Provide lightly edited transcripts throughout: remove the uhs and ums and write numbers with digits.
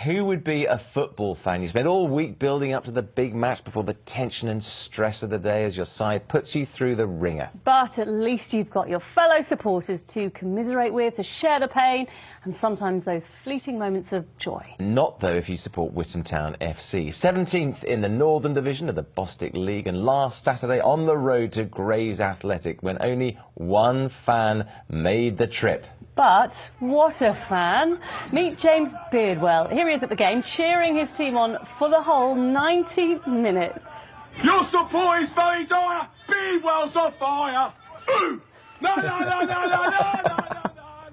Who would be a football fan? You spent all week building up to the big match before the tension and stress of the day as your side puts you through the ringer. But at least you've got your fellow supporters to commiserate with, to share the pain and sometimes those fleeting moments of joy. Not, though, if you support Witham Town FC. 17th in the Northern Division of the Bostik League, and last Saturday on the road to Grays Athletic when only one fan made the trip. But what a fan. Meet James Beardwell. Here he is at the game, cheering his team on for the whole 90 minutes. Your support is very dire. Beardwell's on fire. Ooh! No, no, no, no, no, no, no,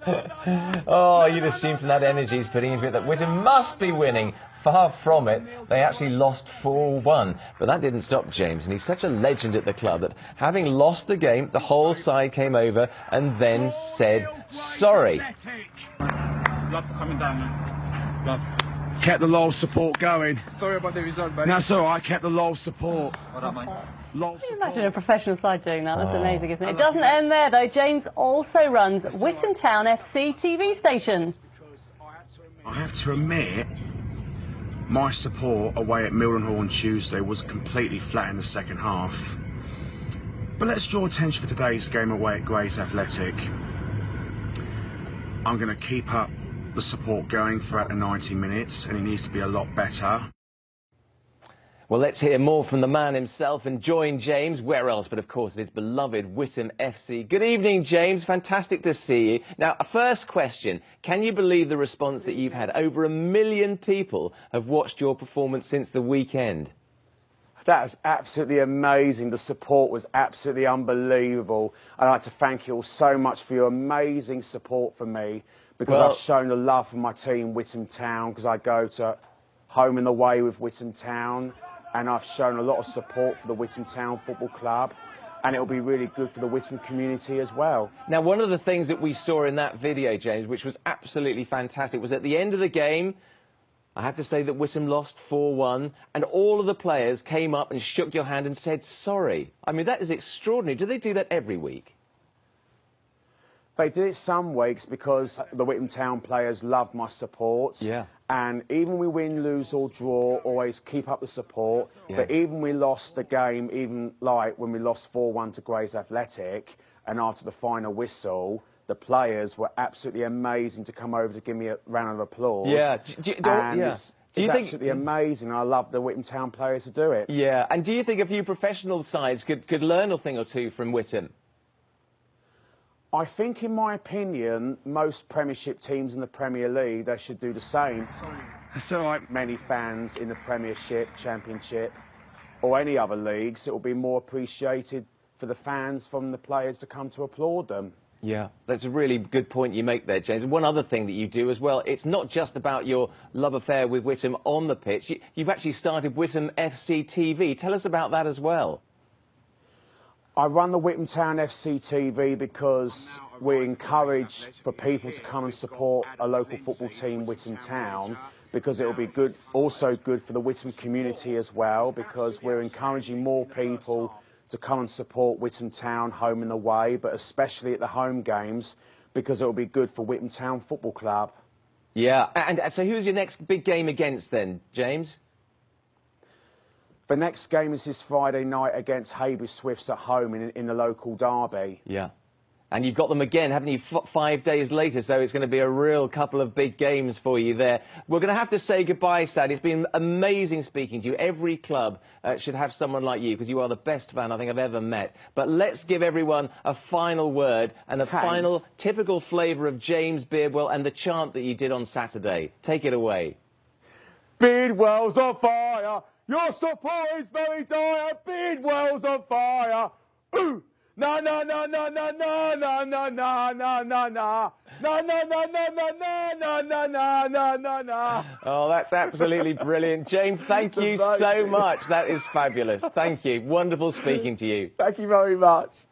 no, no. Oh, you'd assume from that energy he's putting into it that Witham must be winning. Far from it. They actually lost 4-1. But that didn't stop James, and he's such a legend at the club that having lost the game, the whole side came over and then said sorry. Love for coming down, man. Love. Kept the loyal support going. Sorry about the result, buddy. That's all right, kept the loyal support. What up, mate? Can you imagine a professional side doing that? That's amazing, isn't it? It doesn't end there, though. James also runs Witham Town FC TV station. I have to admit, my support away at Mildenhall on Tuesday was completely flat in the second half. But let's draw attention for today's game away at Grays Athletic. I'm going to keep up the support going throughout the 90 minutes, and it needs to be a lot better. Well, let's hear more from the man himself and join James, where else but of course at his beloved Witham FC. Good evening, James. Fantastic to see you. Now, a first question. Can you believe the response that you've had? Over 1 million people have watched your performance since the weekend. That is absolutely amazing. The support was absolutely unbelievable. I'd like to thank you all so much for your amazing support for me, because I've shown the love for my team, Witham Town, because I go to home and away with Witham Town, and I've shown a lot of support for the Witham Town Football Club, and it'll be really good for the Witham community as well. Now, one of the things that we saw in that video, James, which was absolutely fantastic, was at the end of the game, I have to say that Witham lost 4-1, and all of the players came up and shook your hand and said sorry. I mean, that is extraordinary. Do they do that every week? They did it some weeks because the Witham Town players love my support. Yeah. And even we win, lose or draw, always keep up the support. Yeah. But even we lost the game, even like when we lost 4-1 to Grays Athletic, and after the final whistle, the players were absolutely amazing to come over to give me a round of applause. Yeah. It's absolutely amazing. I love the Witham Town players to do it. Yeah. And do you think a few professional sides could learn a thing or two from Witham? I think, in my opinion, most Premiership teams in the Premier League, they should do the same. That's all right. Many fans in the Premiership, Championship, or any other leagues, it will be more appreciated for the fans from the players to come to applaud them. Yeah, that's a really good point you make there, James. One other thing that you do as well, it's not just about your love affair with Witham on the pitch. You've actually started Witham FC TV. Tell us about that as well. I run the Witham Town FC TV because we encourage for people to come and support a local football team, Witham Town, because it will be good, also good for the Witham community as well, because we're encouraging more people to come and support Witham Town home and away, but especially at the home games, because it will be good for Witham Town Football Club. Yeah, and so who's your next big game against then, James? The next game is this Friday night against Hayward Swifts at home in the local derby. Yeah. And you've got them again, haven't you, 5 days later, so it's going to be a real couple of big games for you there. We're going to have to say goodbye, Sad. It's been amazing speaking to you. Every club should have someone like you, because you are the best fan I think I've ever met. But let's give everyone a final word and a final typical flavour of James Beardwell and the chant that you did on Saturday. Take it away. Beardwell's on fire! Your support is very dire. Beardwell's on fire. Ooh! No, no, no, no, no, no, no, no, no, no, no, no. No, no, no, no, no, no, no, no, no, no, no, no. Oh, that's absolutely brilliant. James, thank you so much. That is fabulous. Thank you. Wonderful speaking to you. Thank you very much.